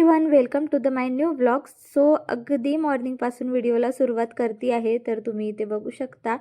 Everyone, welcome to the my new vlog. So अगदी मॉर्निंगपासून व्हिडिओला सुरुवात करते आहे. तर तुम्ही इथे बघू शकता,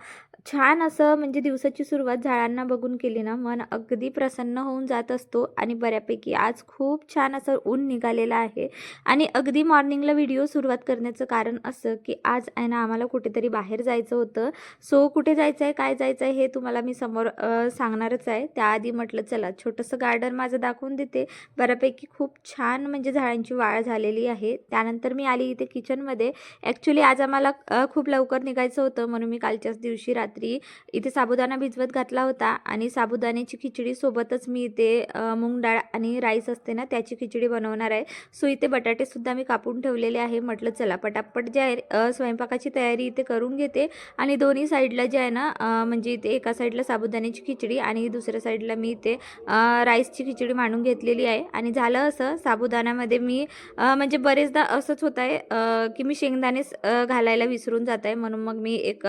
छान असं म्हणजे दिवसाची सुरुवात झाडांना बघून केली ना, मन अगदी प्रसन्न होऊन जात असतो. आणि बऱ्यापैकी आज खूप छान असं ऊन निघालेलं आहे. आणि अगदी मॉर्निंगला व्हिडिओ सुरुवात करण्याचं कारण असं की आज आहे ना, आम्हाला कुठेतरी बाहेर जायचं होतं. सो कुठे जायचं आहे, काय जायचं आहे हे तुम्हाला मी समोर सांगणारच आहे. त्याआधी म्हटलं चला छोटंसं गार्डन माझं दाखवून देते. बऱ्यापैकी खूप छान म्हणजे झाडांची वाढ झालेली आहे. त्यानंतर मी आली इथे किचनमध्ये. ॲक्च्युली आज आम्हाला खूप लवकर निघायचं होतं, म्हणून मी कालच्याच दिवशी रात्री इथे साबुदाणा भिजवत घातला होता आणि साबुदाण्याची खिचडी सोबतच मी इथे मूग डाळ आणि राईस असते ना, त्याची खिचडी बनवणार आहे. सो इथे बटाटेसुद्धा मी कापून ठेवलेले आहे. म्हटलं चला पटापट जे आहे स्वयंपाकाची तयारी इथे करून घेते. आणि दोन्ही साईडला जे आहे ना, म्हणजे इथे एका साईडला साबुदाण्याची खिचडी आणि दुसऱ्या साईडला मी इथे राईसची खिचडी मांडून घेतलेली आहे. आणि झालं असं, साबुदाण्यामध्ये मी म्हणजे बरेचदा असंच होत आहे की मी शेंगदाणेच घालायला विसरून जात आहे. म्हणून मग मी एक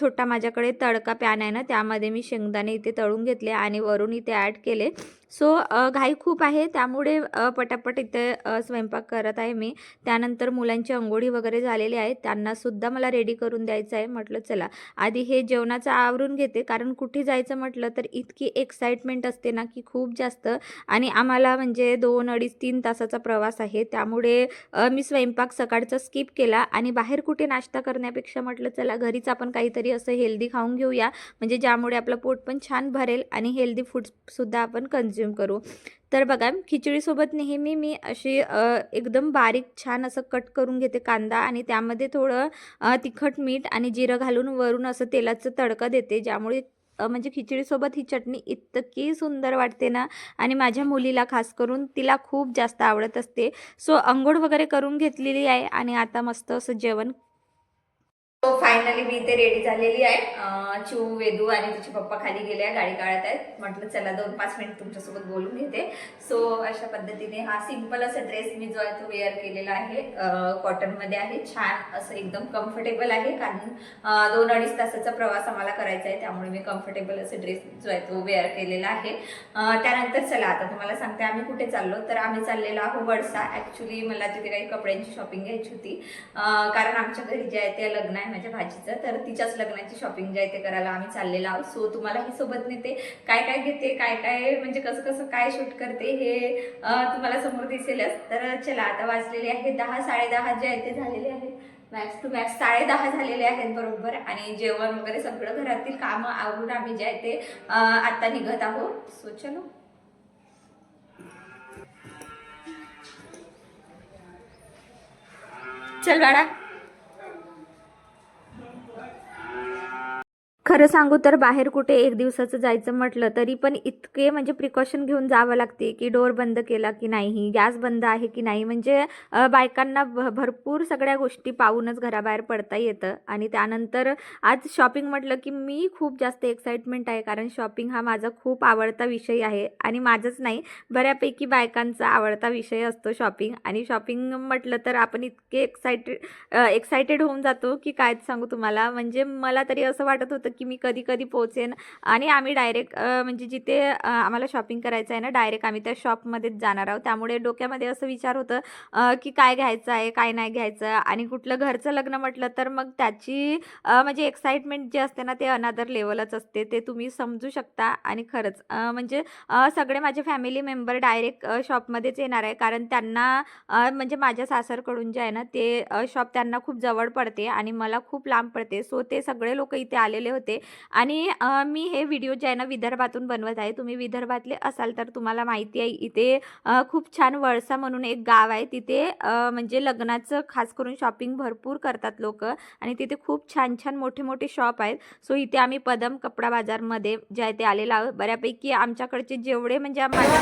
छोटा माझ्याकडे तडका पॅन आहे ना, त्यामध्ये मी शेंगदाणे इथे तळून घेतले आणि वरून इथे ॲड केले. सो घाई खूप आहे, त्यामुळे पटापट इथे स्वयंपाक करत आहे मी. त्यानंतर मुलांची अंघोळी वगैरे झालेली आहे, त्यांनासुद्धा मला रेडी करून द्यायचं आहे. म्हटलं चला आधी हे जेवणाचं आवरून घेते, कारण कुठे जायचं म्हटलं तर इतकी एक्साइटमेंट असते ना की खूप जास्त. आणि आम्हाला म्हणजे 2, 2.5, 3 तासाचा प्रवास आहे, त्यामुळे मी स्वयंपाक सकाळचा स्किप केला आणि बाहेर कुठे नाश्ता करण्यापेक्षा म्हटलं चला घरीच आपण काहीतरी असं हेल्दी खाऊन घेऊया, म्हणजे ज्यामुळे आपलं पोट पण छान भरेल आणि हेल्दी फूडसुद्धा आपण कन्झ्युम करू. तर बघा, खिचडीसोबत नेहमी मी अशी एकदम बारीक छान असं कट करून घेते कांदा आणि त्यामध्ये थोडं तिखट मीठ आणि जिरं घालून वरून असं तेलाचं तडका देते, ज्यामुळे म्हणजे खिचडीसोबत ही चटणी इतकी सुंदर वाटते ना. आणि माझ्या मुलीला खास करून तिला खूप जास्त आवडत असते. सो अंघोळ वगैरे करून घेतलेली आहे आणि आता मस्त असं जेवण. तो फायनली मी इथे रेडी झालेली आहे. चिऊ, वेदू आणि तिचे पप्पा खाली गेले आहे, गाडी काढत आहेत. म्हटलं चला 2-5 मिनिट तुमच्यासोबत बोलून घेते. सो अशा पद्धतीने हा सिंपल असा ड्रेस मी जो आहे तो वेअर केलेला आहे. कॉटनमध्ये आहे, छान असं एकदम कम्फर्टेबल आहे, कारण 2-2.5 तासाचा प्रवास आम्हाला करायचा आहे, त्यामुळे मी कम्फर्टेबल असे ड्रेस जो आहे तो वेअर केलेला आहे. त्यानंतर चला आता तुम्हाला सांगते आम्ही कुठे चाललो. तर आम्ही चाललेलो आहोत वडसा. ॲक्च्युली मला तिथे काही कपड्यांची शॉपिंग घ्यायची होती, कारण आमच्या घरी जे आहे ते लग्न आहे माझ्या भाचीचं, तर तिच्याच लग्नाची शॉपिंग जे आहे ते करायला आम्ही चाललेलो आहोत. सो तुम्हालाही सोबत नेते, काय काय घेते, काय काय म्हणजे कसं कसं काय शूट करते हे तुम्हाला समोर दिसेलच. तर चला आता वाजलेले आहे 10, 10:30 जे आहे ते झालेले आहेत. मॅक्स टू मॅक्स 10:30 झालेले आहेत बरोबर. आणि जेवण वगैरे सगळं घरातील कामं आवरून आम्ही जे आहे ते आता निघत आहोत. सो चलो. चल बाळा. खरं सांगू तर बाहेर कुठे 1 दिवसाचं जायचं म्हटलं तरी पण इतके म्हणजे प्रिकॉशन घेऊन जावं लागते की डोर बंद केला की नाही, गॅस बंद आहे की नाही, म्हणजे बायकांना भरपूर सगळ्या गोष्टी पाहूनच घराबाहेर पडता येतं. आणि त्यानंतर आज शॉपिंग म्हटलं की मी खूप जास्त एक्साइटमेंट आहे, कारण शॉपिंग हा माझा खूप आवडता विषय आहे. आणि माझंच नाही, बऱ्यापैकी बायकांचा आवडता विषय असतो शॉपिंग. आणि शॉपिंग म्हटलं तर आपण इतके एक्साइटेड होऊन जातो की काय सांगू तुम्हाला. म्हणजे मला तरी असं वाटत होतं की मी कधी कधी पोहोचेन आणि आम्ही डायरेक्ट म्हणजे जिथे आम्हाला शॉपिंग करायचं आहे ना, डायरेक्ट आम्ही त्या शॉपमध्येच जाणार आहोत. त्यामुळे डोक्यामध्ये असं विचार होतं की काय घ्यायचं आहे, काय नाही घ्यायचं. आणि कुठलं घरचं लग्न म्हटलं तर मग त्याची म्हणजे एक्साइटमेंट जे असते ना, ते अनादर लेवलच असते, ते तुम्ही समजू शकता. आणि खरंच म्हणजे सगळे माझे फॅमिली मेंबर डायरेक्ट शॉपमध्येच येणार आहे, कारण त्यांना म्हणजे माझ्या सासरकडून जे आहे ना, ते शॉप त्यांना खूप जवळ पडते आणि मला खूप लांब पडते. सो ते सगळे लोक इथे आलेले होते. आणि मी हे व्हिडिओ जे आहे ना विदर्भातून बनवत आहे. तुम्ही विदर्भातले असाल तर तुम्हाला माहिती आहे, इथे खूप छान वळसा म्हणून एक गाव आहे, तिथे म्हणजे लग्नाचं खास करून शॉपिंग भरपूर करतात लोक. आणि तिथे खूप छान छान मोठे मोठे शॉप आहेत. सो इथे आम्ही पदम कपडा बाजारमध्ये जे आहे ते आलेलो आहोत. बऱ्यापैकी आमच्याकडचे जेवढे म्हणजे माझ्या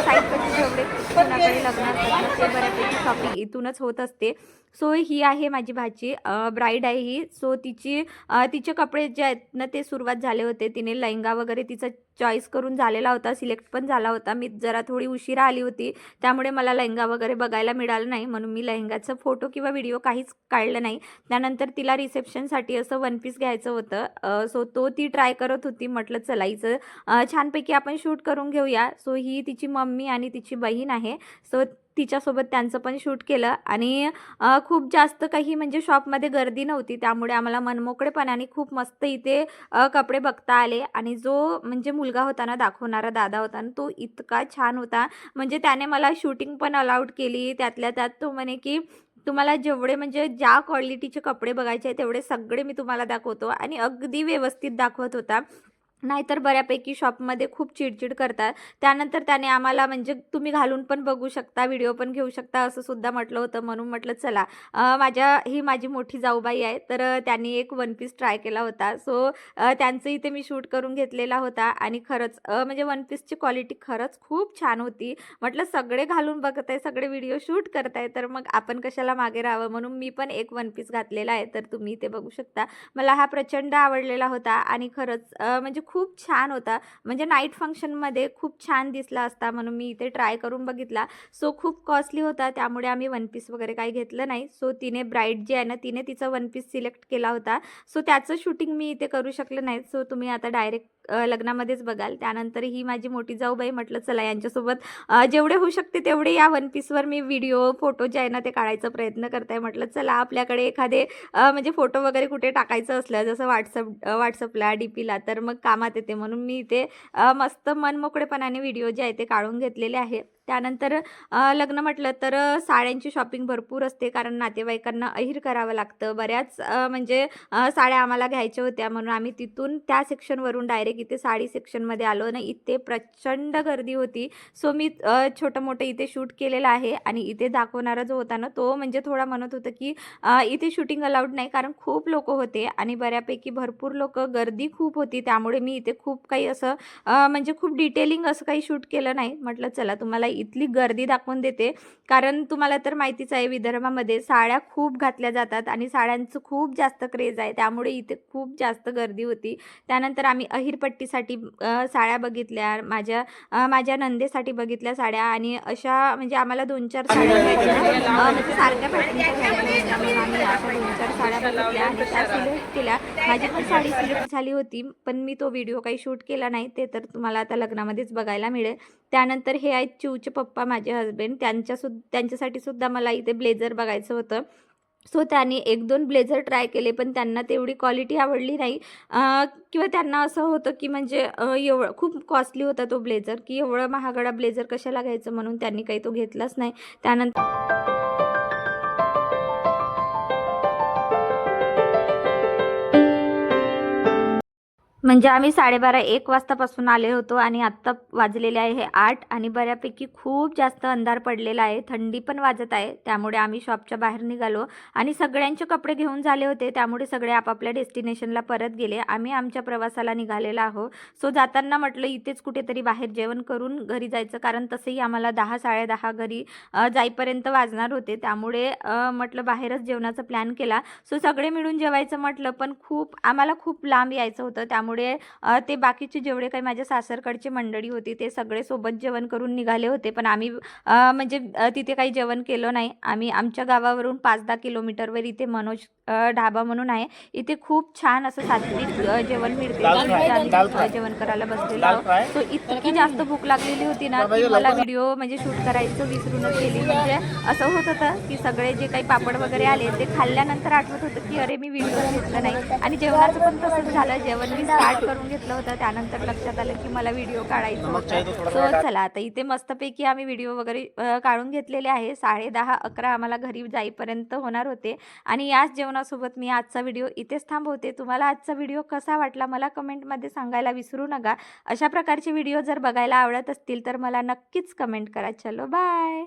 साईडकडचे जेवढे कोणाकडे लग्न असतात ते बऱ्यापैकी शॉपिंग इथूनच होत असते. सो ही आहे माझी भाची, ब्राईड आहे ही. सो तिचे कपडे जे आहेत ना ते सुरुवात झाले होते. तिने लेहंगा वगैरे तिचा चॉईस करून झालेला होता, सिलेक्ट पण झाला होता. मी जरा थोडी उशिरा आली होती, त्यामुळे मला लेहंगा वगैरे बघायला मिळालं नाही, म्हणून मी लेहंगाचा फोटो किंवा व्हिडिओ काहीच काढलं नाही. त्यानंतर तिला रिसेप्शनसाठी असं 1 पीस घ्यायचं होतं. सो तो ती ट्राय करत होती. म्हटलं चला छानपैकी आपण शूट करून घेऊया. सो ही तिची मम्मी आणि तिची बहीण आहे. सो तिच्यासोबत त्यांचं पण शूट केलं आणि खूप जास्त काही म्हणजे शॉपमध्ये गर्दी नव्हती, त्यामुळे आम्हाला मनमोकळेपणाने खूप मस्त इथे कपडे बघता आले. आणि जो म्हणजे मुलगा होता ना, दाखवणारा दादा होता ना, तो इतका छान होता. म्हणजे त्याने मला शूटिंग पण अलाउड केली. त्यातल्या त्यात तो म्हणे की तुम्हाला जेवढे म्हणजे ज्या क्वालिटीचे कपडे बघायचे आहेत तेवढे सगळे मी तुम्हाला दाखवतो, आणि अगदी व्यवस्थित दाखवत होता. नाहीतर बऱ्यापैकी शॉपमध्ये खूप चिडचिड करतात. त्यानंतर त्याने आम्हाला म्हणजे तुम्ही घालून पण बघू शकता, व्हिडिओ पण घेऊ शकता असं सुद्धा म्हटलं होतं. म्हणून म्हटलं चला, ही माझी मोठी जाऊबाई आहे, तर त्यांनी एक वन पीस ट्राय केला होता. सो त्यांचं इथे मी शूट करून घेतलेला होता आणि खरंच म्हणजे वन पीसची क्वालिटी खरंच खूप छान होती. म्हटलं सगळे घालून बघत आहे, सगळे व्हिडिओ शूट करताय, तर मग आपण कशाला मागे राहावं. म्हणून मी पण एक वन पीस घातलेला आहे, तर तुम्ही इथे बघू शकता. मला हा प्रचंड आवडलेला होता आणि खरंच म्हणजे खूप छान होता. म्हणजे नाईट फंक्शनमध्ये खूप छान दिसला असता, म्हणून मी इथे ट्राय करून बघितला. सो खूप कॉस्टली होता, त्यामुळे आम्ही वन पीस वगैरे काही घेतलं नाही. सो तिने ब्राईड जी आहे ना, तिने तिचा वन पीस सिलेक्ट केला होता. सो त्याचं शूटिंग मी इथे करू शकले नाही. सो तुम्ही आता डायरेक्ट लग्नामध्येच बघाल. त्यानंतर ही माझी मोठी जाऊबाई, म्हटलं चला यांच्यासोबत जेवढे होऊ शकते तेवढे या वन पीसवर मी व्हिडिओ, फोटो जे आहे ना ते काढायचा प्रयत्न करते. म्हटलं चला आपल्याकडे एखादे म्हणजे फोटो वगैरे कुठे टाकायचं असलं, जसं व्हॉट्सअपला, डीपीला, तर मग कामात येते. म्हणून मी इथे मस्त मनमोकळेपणाने व्हिडिओ जे आहे ते काढून घेतलेले आहे. त्यानंतर लग्न म्हटलं तर साड्यांची शॉपिंग भरपूर असते, कारण नातेवाईकांना अहिर करावं लागतं. बऱ्याच म्हणजे साड्या आम्हाला घ्यायच्या होत्या, म्हणून आम्ही तिथून त्या सेक्शनवरून डायरेक्ट इथे साडी सेक्शनमध्ये आलो ना. इथे प्रचंड गर्दी होती. सो मी छोटं-मोठं इथे शूट केलेलं आहे. आणि इथे दाखवणारा जो होता ना, तो म्हणजे थोडा म्हणत होता की इथे शूटिंग अलाउड नाही, कारण खूप लोकं होते आणि बऱ्यापैकी भरपूर लोकं, गर्दी खूप होती. त्यामुळे मी इथे खूप काही असं म्हणजे खूप डिटेलिंग असं काही शूट केलं नाही. म्हटलं चला तुम्हाला इथली गर्दी दाखवून देते, कारण तुम्हाला तर माहितीच आहे विदर्भामध्ये साड्या खूप घातल्या जातात आणि साड्यांचं खूप जास्त क्रेज आहे, त्यामुळे इथे खूप जास्त गर्दी होती. त्यानंतर आम्ही अहिरपट्टीसाठी साड्या बघितल्या, माझ्या नंदेसाठी बघितल्या साड्या, आणि अशा म्हणजे आम्हाला 2-4 साड्या घ्यायच्या म्हणजे सारख्या पॅटर्नच्या घ्यायच्या होत्या, म्हणून आम्ही अशा 2-4 साड्या बघितल्या आणि त्या सिलेक्ट केल्या. माझी पण साडी सिलेक्ट झाली होती, पण मी तो व्हिडिओ काही शूट केला नाही. ते तर तुम्हाला आता लग्नामध्येच बघायला मिळेल. त्यानंतर हे आहेत चिऊचे पप्पा, माझे हसबंड. त्यांच्यासाठी सुद्धा मला इथे ब्लेझर बघायचं होतं. सो त्यांनी 1-2 ब्लेझर ट्राय केले, पण त्यांना तेवढी क्वालिटी आवडली नाही. किंवा त्यांना असं होतं की म्हणजे एवढं खूप कॉस्टली होता तो ब्लेझर, की एवढं महागडा ब्लेझर कशाला घ्यायचं, म्हणून त्यांनी काही तो घेतलाच नाही. त्यानंतर म्हणजे आम्ही 12:30-1 वाजतापासून आले होतो आणि आत्ता वाजलेले आहे हे 8, आणि बऱ्यापैकी खूप जास्त अंधार पडलेला आहे. थंडी पण वाजत आहे. त्यामुळे आम्ही शॉपच्या बाहेर निघालो आणि सगळ्यांचे कपडे घेऊन झाले होते. त्यामुळे सगळे आपापल्या डेस्टिनेशनला परत गेले. आम्ही आमच्या प्रवासाला निघालेलो आहोत. सो जाताना म्हटलं इथेच कुठेतरी बाहेर जेवण करून घरी जायचं, कारण तसंही आम्हाला 10-10:30 घरी जाईपर्यंत वाजणार होते. त्यामुळे म्हटलं बाहेरच जेवणाचा प्लॅन केला. सो सगळे मिळून जेवायचं म्हटलं, पण आम्हाला खूप लांब यायचं होतं. त्यामुळे ते बाकीचे जेवढे काही माझ्या सासरकडची मंडळी होती ते सगळे सोबत जेवण करून निघाले होते, पण आम्ही म्हणजे तिथे काही जेवण केलं नाही. आम्ही आमच्या गावावरून 5-10 किलोमीटरवर इथे मनोज ढाबा म्हणून आहे. इथे खूप छान असं सात्विक जेवण मिळते. आम्ही जेवण करायला बसलेलो आहोत. सो इतकी जास्त भूक लागलेली होती ना, की मला व्हिडिओ म्हणजे शूट करायचं विसरूनच गेली. म्हणजे असं होत होतं की सगळे जे काही पापड वगैरे आले ते खाल्ल्यानंतर आठवत होतं की अरे मी व्हिडिओ घेतलं नाही. आणि जेवणाचं पण तसंच झालं. जेवण मी स्टार्ट करून घेतलं होतं, त्यानंतर लक्षात आलं की मला व्हिडिओ काढायचा होता. सो चला आता इथे मस्तपैकी आम्ही व्हिडिओ वगैरे काढून घेतलेले आहे. 10:30-11 आम्हाला घरी जाईपर्यंत होणार होते. आणि याच जेवणासोबत मी आजचा व्हिडिओ इथेच थांबवते. तुम्हाला आजचा व्हिडिओ कसा वाटला मला कमेंटमध्ये सांगायला विसरू नका. अशा प्रकारचे व्हिडिओ जर बघायला आवडत असतील तर मला नक्कीच कमेंट करा. चलो बाय.